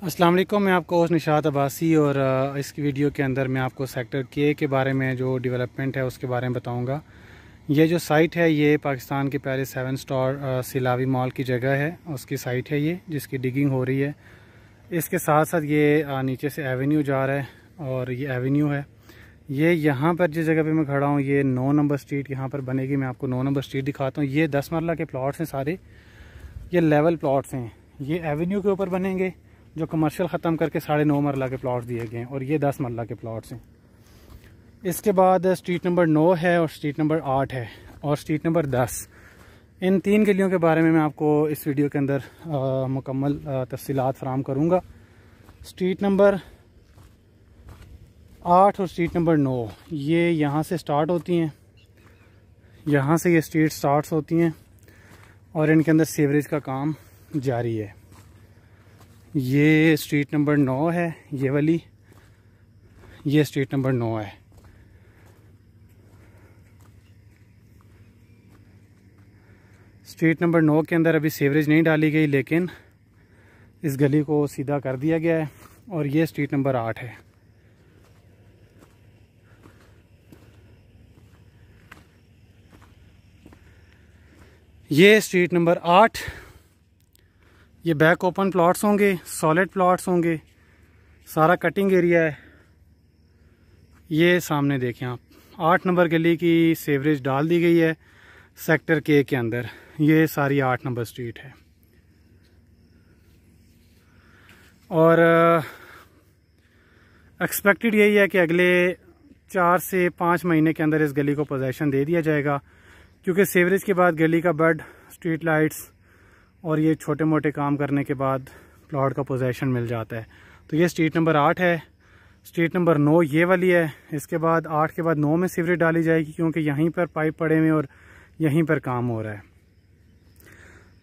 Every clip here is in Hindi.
अस्सलाम वालेकुम। मैं आपको निशात अब्बासी और इस वीडियो के अंदर मैं आपको सेक्टर के बारे में जो डेवलपमेंट है उसके बारे में बताऊंगा। ये जो साइट है ये पाकिस्तान के पहले 7 स्टार सिलावी मॉल की जगह है, उसकी साइट है ये, जिसकी डिगिंग हो रही है। इसके साथ साथ ये नीचे से एवेन्यू जा रहा है और ये एवेन्यू है। ये यहाँ पर जिस जगह पे मैं खड़ा हूँ ये 9 नंबर स्ट्रीट यहाँ पर बनेगी। मैं आपको 9 नंबर स्ट्रीट दिखाता हूँ। ये 10 मरला के प्लॉट्स हैं सारे, ये लेवल प्लॉट्स हैं। ये एवेन्यू के ऊपर बनेंगे जो कमर्शियल ख़त्म करके 9.5 मरला के प्लॉट्स दिए गए हैं, और ये 10 मरला के प्लॉट्स हैं। इसके बाद स्ट्रीट नंबर 9 है और स्ट्रीट नंबर 8 है और स्ट्रीट नंबर 10। इन 3 गलियों के बारे में मैं आपको इस वीडियो के अंदर मुकम्मल तफसीलात फराम करूँगा। स्ट्रीट नंबर 8 और स्ट्रीट नंबर 9 ये यहाँ से स्टार्ट होती हैं, यहाँ से ये स्ट्रीट स्टार्ट होती हैं और इनके अंदर सीवरेज का काम जारी है। ये स्ट्रीट नंबर 9 है, ये वाली, ये स्ट्रीट नंबर 9 है। स्ट्रीट नंबर 9 के अंदर अभी सीवरेज नहीं डाली गई, लेकिन इस गली को सीधा कर दिया गया है। और ये स्ट्रीट नंबर 8 है। ये स्ट्रीट नंबर 8, ये बैक ओपन प्लॉट्स होंगे, सॉलिड प्लॉट्स होंगे, सारा कटिंग एरिया है। ये सामने देखें आप, 8 नंबर गली की सीवरेज डाल दी गई है सेक्टर के अंदर। ये सारी 8 नंबर स्ट्रीट है। और एक्सपेक्टेड यही है कि अगले 4 से 5 महीने के अंदर इस गली को पोजेसन दे दिया जाएगा, क्योंकि सीवरेज के बाद गली का बेड, स्ट्रीट लाइट्स और ये छोटे मोटे काम करने के बाद प्लॉट का पोजेसन मिल जाता है। तो ये स्ट्रीट नंबर 8 है। स्ट्रीट नंबर 9 ये वाली है। इसके बाद 8 के बाद 9 में सीवरेज डाली जाएगी, क्योंकि यहीं पर पाइप पड़े हुए और यहीं पर काम हो रहा है।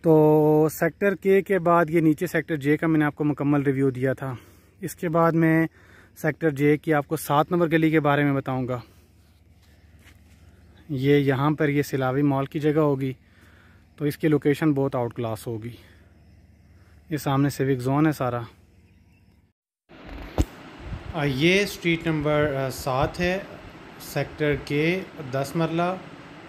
तो सेक्टर के बाद ये नीचे सेक्टर जे का मैंने आपको मुकम्मल रिव्यू दिया था। इसके बाद मैं सेक्टर जे की आपको 7 नंबर गली के बारे में बताऊँगा। ये यहाँ पर ये सिलावी मॉल की जगह होगी, तो इसकी लोकेशन बहुत आउट क्लास होगी। ये सामने सिविक जोन है सारा। ये स्ट्रीट नंबर 7 है, सेक्टर के 10 मरला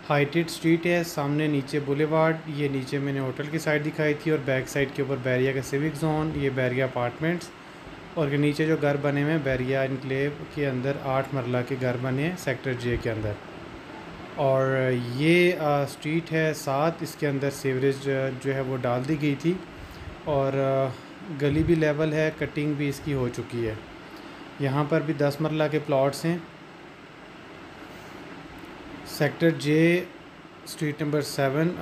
हाइटेड स्ट्रीट है। सामने नीचे बुलेवार्ड, ये नीचे मैंने होटल की साइड दिखाई थी, और बैक साइड के ऊपर बैरिया का सिविक जोन, ये बैरिया अपार्टमेंट्स, और के नीचे जो घर बने हुए हैं बैरिया इनक्लेव के अंदर 8 मरला के घर बने हैं सेक्टर जे के अंदर। और ये स्ट्रीट है 7, इसके अंदर सीवरेज जो है वो डाल दी गई थी, और गली भी लेवल है, कटिंग भी इसकी हो चुकी है। यहाँ पर भी 10 मरला के प्लॉट्स हैं। सेक्टर जे स्ट्रीट नंबर 7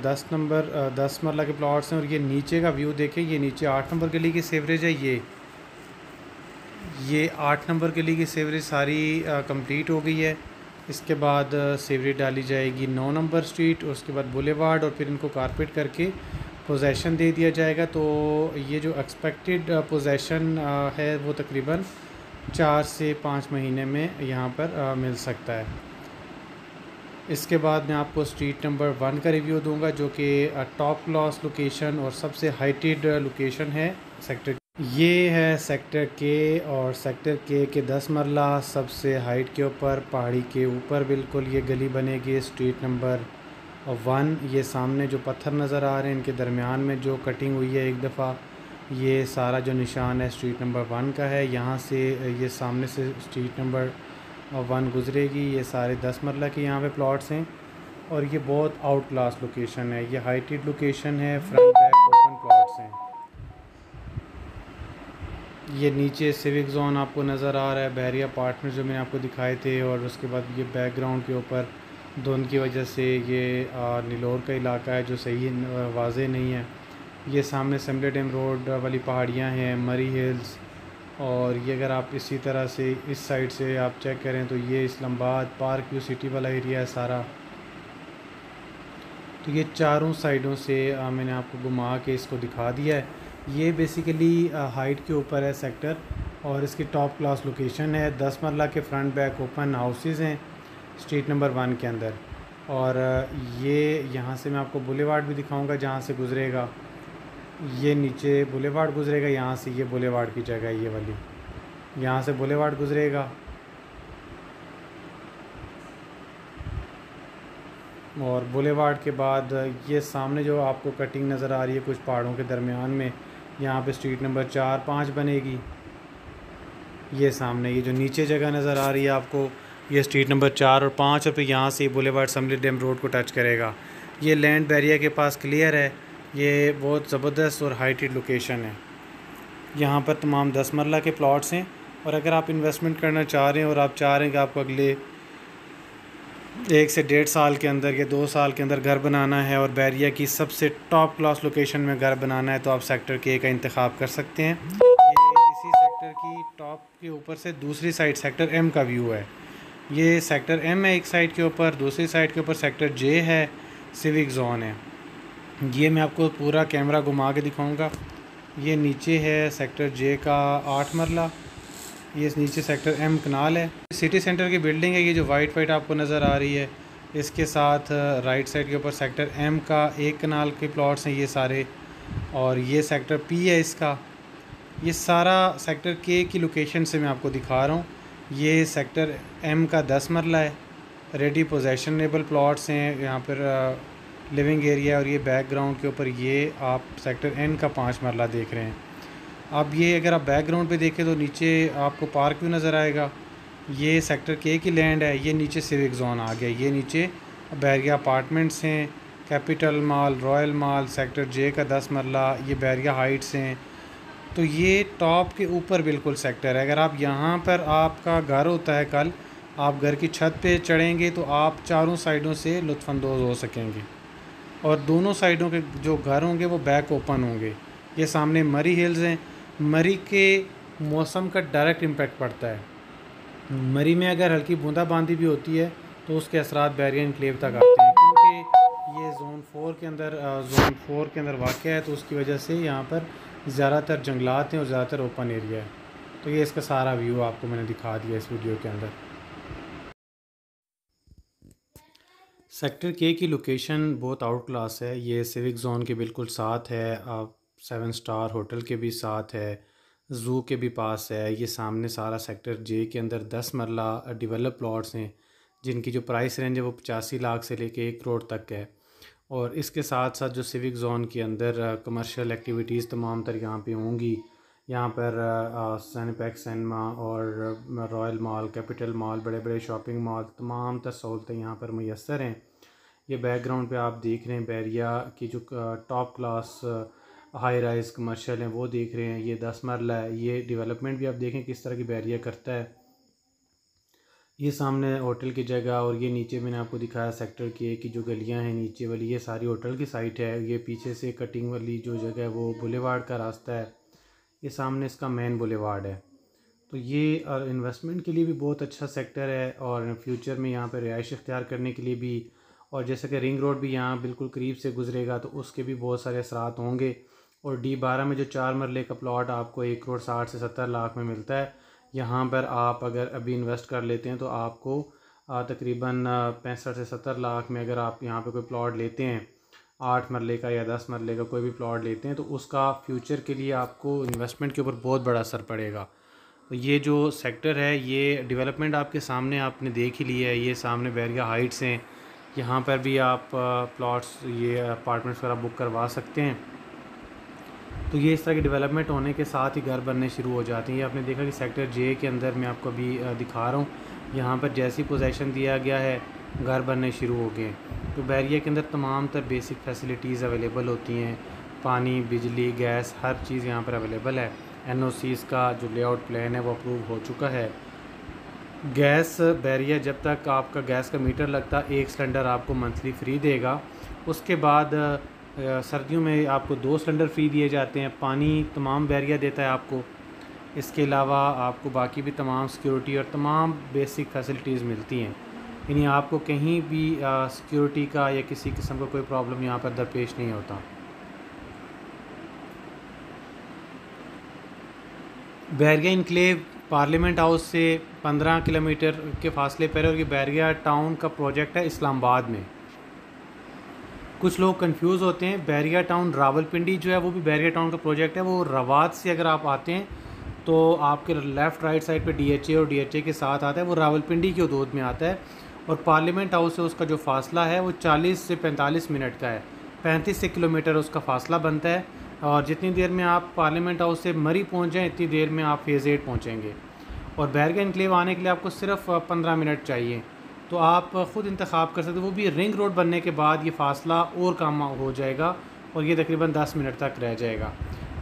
10 मरला के प्लॉट्स हैं। और ये नीचे का व्यू देखें, ये नीचे 8 नंबर गली की सीवरेज है। ये 8 नंबर गली की सीवरेज सारी कंप्लीट हो गई है। इसके बाद सीवरेज डाली जाएगी 9 नंबर स्ट्रीट, उसके बाद बुलेवार्ड, और फिर इनको कारपेट करके पोजेसन दे दिया जाएगा। तो ये जो एक्सपेक्टेड पोजेसन है वो तकरीबन 4 से 5 महीने में यहाँ पर मिल सकता है। इसके बाद मैं आपको स्ट्रीट नंबर 1 का रिव्यू दूंगा, जो कि टॉप क्लास लोकेशन और सबसे हाइटेड लोकेशन है सेक्टर। ये है सेक्टर के, और सेक्टर के 10 मरला सबसे हाइट के ऊपर, पहाड़ी के ऊपर बिल्कुल ये गली बनेगी। स्ट्रीट नंबर 1, ये सामने जो पत्थर नज़र आ रहे हैं इनके दरमियान में जो कटिंग हुई है एक दफ़ा, ये सारा जो निशान है स्ट्रीट नंबर 1 का है। यहाँ से ये सामने से स्ट्रीट नंबर 1 गुजरेगी। ये सारे 10 मरला के यहाँ पे प्लॉट्स हैं, और ये बहुत आउट क्लास लोकेशन है। ये हाइटेड लोकेशन है, फ्रंट बैक ओपन प्लॉट्स हैं। ये नीचे सिविक जोन आपको नज़र आ रहा है, बैरिया अपार्टमेंट जो मैंने आपको दिखाए थे, और उसके बाद ये बैकग्राउंड के ऊपर धुंध की वजह से ये नीलोर का इलाका है जो सही वाज़े नहीं है। ये सामने सिमले डैम रोड वाली पहाड़ियाँ हैं, मरी हिल्स, और ये अगर आप इसी तरह से इस साइड से आप चेक करें तो ये इस्लामाबाद पार्क व्यू सिटी वाला एरिया है सारा। तो ये चारों साइडों से मैंने आपको घुमा के इसको दिखा दिया है। ये बेसिकली हाइट के ऊपर है सेक्टर, और इसकी टॉप क्लास लोकेशन है। 10 मरला के फ्रंट बैक ओपन हाउसेस हैं स्ट्रीट नंबर 1 के अंदर। और ये यहाँ से मैं आपको बुलेवार्ड भी दिखाऊंगा जहाँ से गुजरेगा। ये नीचे बुलेवार्ड गुजरेगा, यहाँ से ये बुलेवार्ड की जगह है ये वाली, यहाँ से बुलेवार्ड गुजरेगा और बुलेवार्ड के बाद ये सामने जो आपको कटिंग नज़र आ रही है कुछ पहाड़ों के दरमियान में, यहाँ पे स्ट्रीट नंबर 4-5 बनेगी। ये सामने ये जो नीचे जगह नज़र आ रही है आपको, ये स्ट्रीट नंबर 4 और 5 और फिर यहाँ से बुलेवार्ड समली डैम रोड को टच करेगा। ये लैंड बैरियर के पास क्लियर है, ये बहुत ज़बरदस्त और हाइटेड लोकेशन है। यहाँ पर तमाम 10 मरला के प्लॉट्स हैं और अगर आप इन्वेस्टमेंट करना चाह रहे हैं और आप चाह रहे हैं कि आपको अगले 1 से 1.5 साल के अंदर या 2 साल के अंदर घर बनाना है और बैरिया की सबसे टॉप क्लास लोकेशन में घर बनाना है, तो आप सेक्टर के का इंतखाब कर सकते हैं। ये इसी सेक्टर की टॉप के ऊपर से दूसरी साइड सेक्टर एम का व्यू है। ये सेक्टर एम है एक साइड के ऊपर, दूसरी साइड के ऊपर सेक्टर जे है, सिविक जोन है। ये मैं आपको पूरा कैमरा घुमा के दिखाऊंगा। ये नीचे है सेक्टर जे का 8 मरला, ये नीचे सेक्टर एम कनाल है। सिटी सेंटर की बिल्डिंग है ये जो वाइट आपको नज़र आ रही है। इसके साथ राइट साइड के ऊपर सेक्टर एम का 1 कनाल के प्लॉट्स हैं ये सारे, और ये सेक्टर पी है इसका। ये सारा सेक्टर के की लोकेशन से मैं आपको दिखा रहा हूँ। ये सेक्टर एम का 10 मरला है, रेडी पोजेशनेबल प्लॉट्स हैं यहाँ पर, लिविंग एरिया। और ये बैकग्राउंड के ऊपर ये आप सेक्टर एन का 5 मरला देख रहे हैं। अब ये अगर आप बैकग्राउंड पे देखें तो नीचे आपको पार्क व्यू नज़र आएगा। ये सेक्टर के की लैंड है, ये नीचे सिविक जोन आ गया। ये नीचे बैरिया अपार्टमेंट्स हैं, capital mall, royal mall, sector J का 10 मरला, ये बैरिया हाइट्स हैं। तो ये टॉप के ऊपर बिल्कुल सेक्टर है। अगर आप यहाँ पर आपका घर होता है, कल आप घर की छत पे चढ़ेंगे तो आप चारों साइडों से लुत्फ़अंदोज़ हो सकेंगे और दोनों साइडों के जो घर होंगे वो बैक ओपन होंगे। ये सामने मरी हिल्स हैं। मरी के मौसम का डायरेक्ट इम्पैक्ट पड़ता है। मरी में अगर हल्की बूंदाबांदी भी होती है तो उसके असरात बैरिया एनक्लेव तक आते हैं, क्योंकि ये जोन 4 के अंदर वाक़ है, तो उसकी वजह से यहाँ पर ज़्यादातर जंगलात हैं और ज़्यादातर ओपन एरिया है। तो ये इसका सारा व्यू आपको मैंने दिखा दिया इस वीडियो के अंदर। सेक्टर के की लोकेशन बहुत आउट क्लास है। ये सिविक ज़ोन के बिल्कुल साथ है, आप 7 स्टार होटल के भी साथ है, ज़ू के भी पास है। ये सामने सारा सेक्टर जे के अंदर 10 मरला डेवलप प्लॉट्स हैं जिनकी जो प्राइस रेंज है वो 85 लाख से लेके 1 करोड़ तक है। और इसके साथ साथ जो सिविक ज़ोन के अंदर कमर्शियल एक्टिविटीज़ तमाम तर यहाँ पे होंगी। यहाँ पर सैनिपैक्स सिनेमा और रॉयल मॉल, कैपिटल मॉल, बड़े बड़े शॉपिंग मॉल, तमाम तर सहूलतें यहाँ पर मैसर हैं। ये बैकग्राउंड पे आप देख रहे हैं बैरिया की जो top class high rise commercial हैं वो देख रहे हैं। ये 10 मरला है। ये डेवलपमेंट भी आप देखें किस तरह की बैरिया करता है। ये सामने होटल की जगह और ये नीचे मैंने आपको दिखाया सेक्टर के की जो गलियां हैं नीचे वाली, ये सारी होटल की साइट है। ये पीछे से कटिंग वाली जो जगह है वो बुलेवार्ड का रास्ता है। ये सामने इसका मेन बुलेवार्ड है। तो ये इन्वेस्टमेंट के लिए भी बहुत अच्छा सेक्टर है और फ्यूचर में यहाँ पर रिहाइश इख्तियार करने के लिए भी, और जैसे कि रिंग रोड भी यहाँ बिल्कुल करीब से गुजरेगा तो उसके भी बहुत सारे असरात होंगे। और D12 में जो 4 मरले का प्लॉट आपको 1 करोड़ 60 से 70 लाख में मिलता है, यहाँ पर आप अगर अभी इन्वेस्ट कर लेते हैं तो आपको तकरीबन 65 से 70 लाख में अगर आप यहाँ पे कोई प्लॉट लेते हैं 8 मरले का या 10 मरले का कोई भी प्लॉट लेते हैं तो उसका फ्यूचर के लिए आपको इन्वेस्टमेंट के ऊपर बहुत बड़ा असर पड़ेगा। तो ये जो सेक्टर है ये डेवलपमेंट आपके सामने आपने देख ही लिया है। ये सामने बैरिया हाइट्स हैं, यहाँ पर भी आप प्लॉट्स ये अपार्टमेंट्स वगैरह बुक करवा सकते हैं। तो ये इस तरह की डेवलपमेंट होने के साथ ही घर बनने शुरू हो जाते हैं। ये आपने देखा कि सेक्टर जे के अंदर मैं आपको अभी दिखा रहा हूँ, यहाँ पर जैसी पोजीशन दिया गया है घर बनने शुरू हो गए। तो बैरिया के अंदर तमाम तर बेसिक फैसिलिटीज़ अवेलेबल होती हैं, पानी, बिजली, गैस, हर चीज़ यहाँ पर अवेलेबल है। NOCs का जो लेआउट प्लान है वो अप्रूव हो चुका है। गैस बैरिया जब तक आपका गैस का मीटर लगता 1 सिलेंडर आपको मंथली फ्री देगा। उसके बाद सर्दियों में आपको 2 सिलेंडर फ्री दिए जाते हैं। पानी तमाम बैरिया देता है आपको। इसके अलावा आपको बाकी भी तमाम सिक्योरिटी और तमाम बेसिक फैसिलिटीज़ मिलती हैं। यानी आपको कहीं भी सिक्योरिटी का या किसी किस्म का कोई प्रॉब्लम यहाँ पर दरपेश नहीं होता। बैरिया इनक्लेव पार्लियामेंट हाउस से 15 किलोमीटर के फासले पर है और ये बैरिया टाउन का प्रोजेक्ट है इस्लामाबाद में। कुछ लोग कंफ्यूज होते हैं, बैरिया टाउन रावलपिंडी जो है वो भी बैरिया टाउन का प्रोजेक्ट है। वो रवात से अगर आप आते हैं तो आपके लेफ़्ट राइट साइड पे डीएचए और डीएचए के साथ आता है, वो रावलपिंडी की हदूद में आता है। और पार्लियामेंट हाउस से उसका जो फ़ासला है वो 40 से 45 मिनट का है, 35 से किलोमीटर उसका फ़ासला बनता है। और जितनी देर में आप पार्लियामेंट हाउस से मरी पहुँच जाएँ इतनी देर में आप फेज़ 8 पहुँचेंगे। और बैरिया एनक्लेव आने के लिए आपको सिर्फ 15 मिनट चाहिए। तो आप ख़ुद इंतखाब कर सकते हो। वो भी रिंग रोड बनने के बाद ये फ़ासला और कम हो जाएगा और ये तकरीबन 10 मिनट तक रह जाएगा।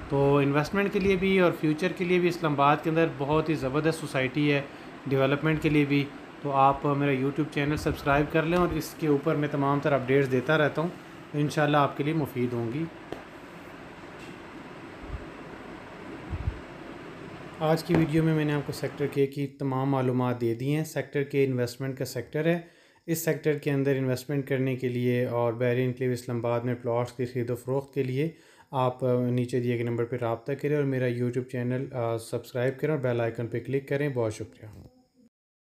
तो इन्वेस्टमेंट के लिए भी और फ्यूचर के लिए भी इस्लामाबाद के अंदर बहुत ही ज़बरदस्त सोसाइटी है, डेवलपमेंट के लिए भी। तो आप मेरा यूट्यूब चैनल सब्सक्राइब कर लें और इसके ऊपर मैं तमाम तरह अपडेट्स देता रहता हूँ, इंशाल्लाह आपके लिए मुफीद होंगी। आज की वीडियो में मैंने आपको सेक्टर के की तमाम मालूमात दे दी हैं। सेक्टर के इन्वेस्टमेंट का सेक्टर है। इस सेक्टर के अंदर इन्वेस्टमेंट करने के लिए और बैरिया एनक्लेव इस्लामाबाद में प्लॉट्स की खरीदो फरोख्त के लिए आप नीचे दिए गए नंबर पर रब्ता करें और मेरा यूट्यूब चैनल सब्सक्राइब करें और बेल आइकन पर क्लिक करें। बहुत शुक्रिया।